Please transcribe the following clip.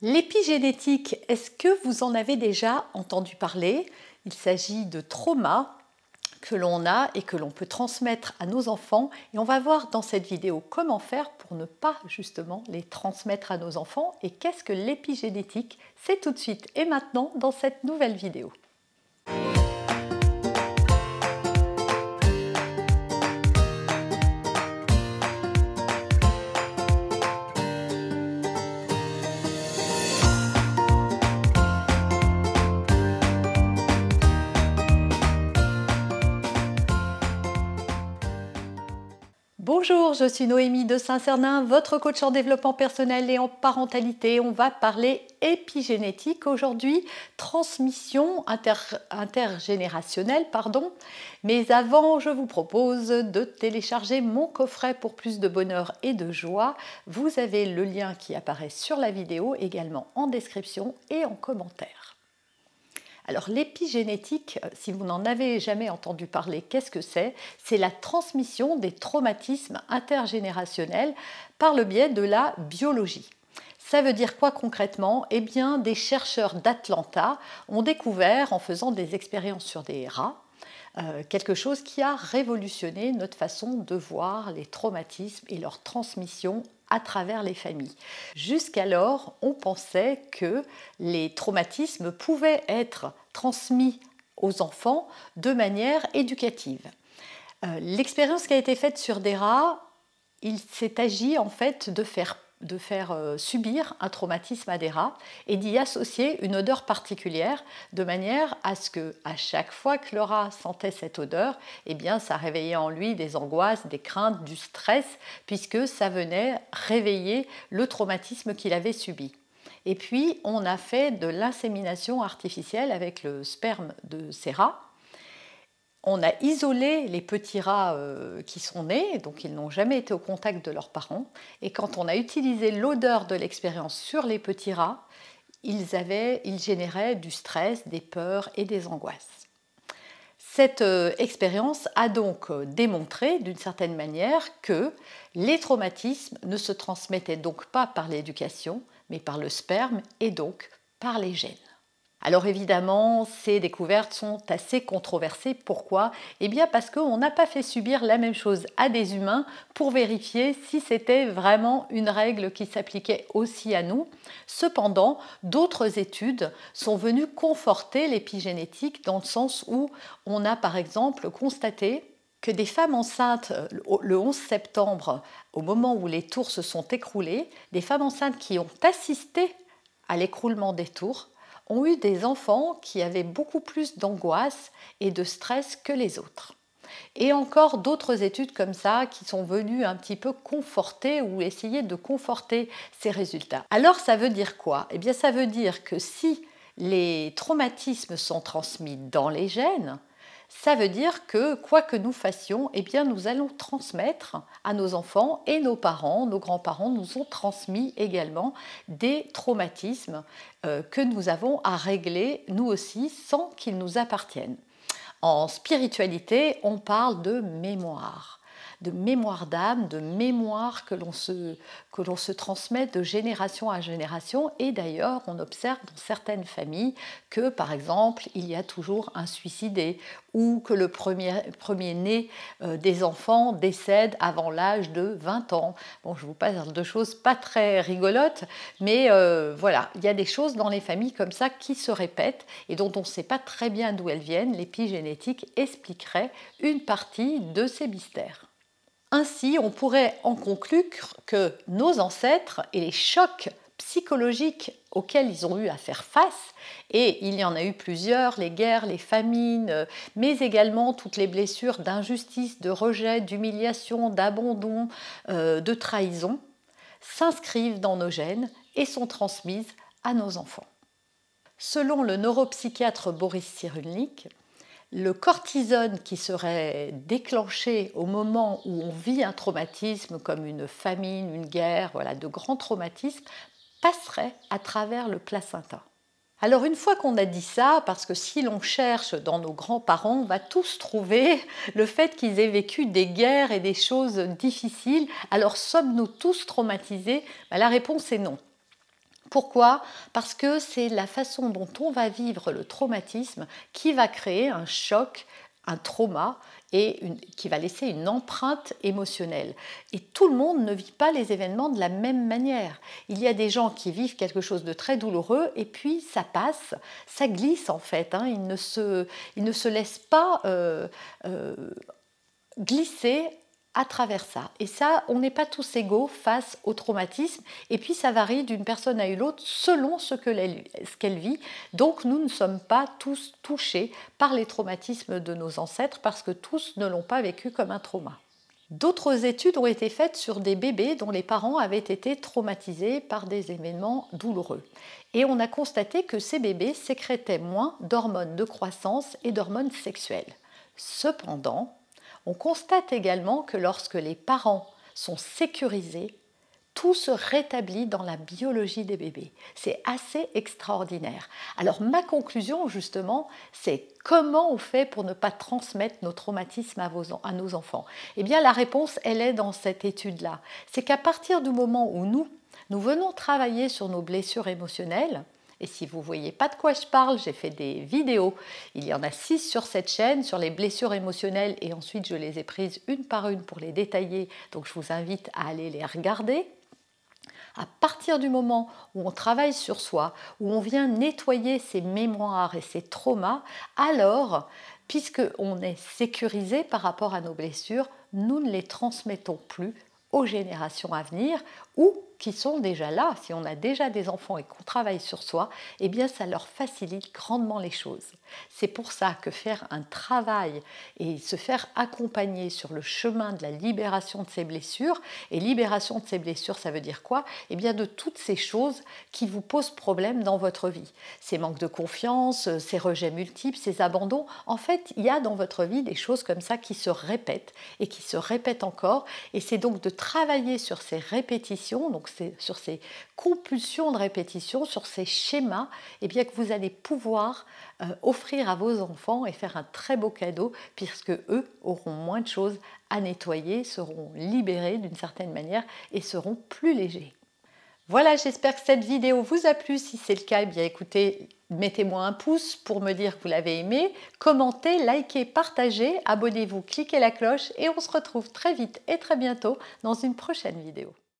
L'épigénétique, est-ce que vous en avez déjà entendu parler? Il s'agit de traumas que l'on a et que l'on peut transmettre à nos enfants. Et on va voir dans cette vidéo comment faire pour ne pas justement les transmettre à nos enfants. Et qu'est-ce que l'épigénétique? C'est tout de suite et maintenant dans cette nouvelle vidéo. Bonjour, je suis Noémie de Saint-Cernin, votre coach en développement personnel et en parentalité. On va parler épigénétique aujourd'hui, transmission intergénérationnelle, pardon. Mais avant, je vous propose de télécharger mon coffret pour plus de bonheur et de joie. Vous avez le lien qui apparaît sur la vidéo, également en description et en commentaire. Alors l'épigénétique, si vous n'en avez jamais entendu parler, qu'est-ce que c'est? C'est la transmission des traumatismes intergénérationnels par le biais de la biologie. Ça veut dire quoi concrètement? Eh bien, des chercheurs d'Atlanta ont découvert, en faisant des expériences sur des rats, quelque chose qui a révolutionné notre façon de voir les traumatismes et leur transmission à travers les familles. Jusqu'alors, on pensait que les traumatismes pouvaient être transmis aux enfants de manière éducative. L'expérience qui a été faite sur des rats, il s'est agi en fait de faire subir un traumatisme à des rats et d'y associer une odeur particulière de manière à ce que à chaque fois que le rat sentait cette odeur, eh bien ça réveillait en lui des angoisses, des craintes, du stress puisque ça venait réveiller le traumatisme qu'il avait subi. Et puis on a fait de l'insémination artificielle avec le sperme de ces rats. On a isolé les petits rats qui sont nés, donc ils n'ont jamais été au contact de leurs parents. Et quand on a utilisé l'odeur de l'expérience sur les petits rats, ils généraient du stress, des peurs et des angoisses. Cette expérience a donc démontré d'une certaine manière que les traumatismes ne se transmettaient donc pas par l'éducation, mais par le sperme et donc par les gènes. Alors évidemment, ces découvertes sont assez controversées. Pourquoi? Eh bien parce qu'on n'a pas fait subir la même chose à des humains pour vérifier si c'était vraiment une règle qui s'appliquait aussi à nous. Cependant, d'autres études sont venues conforter l'épigénétique dans le sens où on a par exemple constaté que des femmes enceintes le 11 septembre, au moment où les tours se sont écroulées, des femmes enceintes qui ont assisté à l'écroulement des tours, ont eu des enfants qui avaient beaucoup plus d'angoisse et de stress que les autres. Et encore d'autres études comme ça qui sont venues un petit peu conforter ou essayer de conforter ces résultats. Alors ça veut dire quoi? Eh bien ça veut dire que si les traumatismes sont transmis dans les gènes, ça veut dire que quoi que nous fassions, eh bien nous allons transmettre à nos enfants et nos parents, nos grands-parents nous ont transmis également des traumatismes que nous avons à régler nous aussi sans qu'ils nous appartiennent. En spiritualité, on parle de mémoire d'âme, de mémoire que l'on se transmet de génération à génération. Et d'ailleurs, on observe dans certaines familles que, par exemple, il y a toujours un suicidé ou que le premier-né des enfants décède avant l'âge de 20 ans. Bon, je vous parle de choses pas très rigolotes, mais voilà, il y a des choses dans les familles comme ça qui se répètent et dont on ne sait pas très bien d'où elles viennent. L'épigénétique expliquerait une partie de ces mystères. Ainsi, on pourrait en conclure que nos ancêtres et les chocs psychologiques auxquels ils ont eu à faire face, et il y en a eu plusieurs, les guerres, les famines, mais également toutes les blessures d'injustice, de rejet, d'humiliation, d'abandon, de trahison, s'inscrivent dans nos gènes et sont transmises à nos enfants. Selon le neuropsychiatre Boris Cyrulnik, le cortisone qui serait déclenché au moment où on vit un traumatisme comme une famine, une guerre, voilà, de grands traumatismes, passerait à travers le placenta. Alors une fois qu'on a dit ça, parce que si l'on cherche dans nos grands-parents, on va tous trouver le fait qu'ils aient vécu des guerres et des choses difficiles. Alors sommes-nous tous traumatisés? La réponse est non. Pourquoi? Parce que c'est la façon dont on va vivre le traumatisme qui va créer un choc, un trauma et qui va laisser une empreinte émotionnelle. Et tout le monde ne vit pas les événements de la même manière. Il y a des gens qui vivent quelque chose de très douloureux et puis ça passe, ça glisse en fait. Hein. Ils ne se laissent pas glisser à travers ça. Et ça, on n'est pas tous égaux face au traumatisme. Et puis, ça varie d'une personne à une autre selon ce qu'elle vit. Donc, nous ne sommes pas tous touchés par les traumatismes de nos ancêtres parce que tous ne l'ont pas vécu comme un trauma. D'autres études ont été faites sur des bébés dont les parents avaient été traumatisés par des événements douloureux. Et on a constaté que ces bébés sécrétaient moins d'hormones de croissance et d'hormones sexuelles. Cependant, on constate également que lorsque les parents sont sécurisés, tout se rétablit dans la biologie des bébés. C'est assez extraordinaire. Alors ma conclusion justement, c'est comment on fait pour ne pas transmettre nos traumatismes à nos enfants? Eh bien la réponse, elle est dans cette étude-là. C'est qu'à partir du moment où nous venons travailler sur nos blessures émotionnelles, et si vous ne voyez pas de quoi je parle, j'ai fait des vidéos. Il y en a 6 sur cette chaîne, sur les blessures émotionnelles, et ensuite je les ai prises une par une pour les détailler. Donc je vous invite à aller les regarder. À partir du moment où on travaille sur soi, où on vient nettoyer ses mémoires et ses traumas, alors, puisqu'on est sécurisé par rapport à nos blessures, nous ne les transmettons plus aux générations à venir ou qui sont déjà là. Si on a déjà des enfants et qu'on travaille sur soi, eh bien ça leur facilite grandement les choses. C'est pour ça que faire un travail et se faire accompagner sur le chemin de la libération de ces blessures, et libération de ces blessures, ça veut dire quoi? Eh bien de toutes ces choses qui vous posent problème dans votre vie. Ces manques de confiance, ces rejets multiples, ces abandons, en fait, il y a dans votre vie des choses comme ça qui se répètent et qui se répètent encore, et c'est donc de travailler sur ces répétitions, donc sur ces compulsions de répétition, sur ces schémas, eh bien que vous allez pouvoir offrir à vos enfants et faire un très beau cadeau puisque eux auront moins de choses à nettoyer, seront libérés d'une certaine manière et seront plus légers. Voilà, j'espère que cette vidéo vous a plu. Si c'est le cas, eh bien écoutez, mettez-moi un pouce pour me dire que vous l'avez aimé, commentez, likez, partagez, abonnez-vous, cliquez la cloche et on se retrouve très vite et très bientôt dans une prochaine vidéo.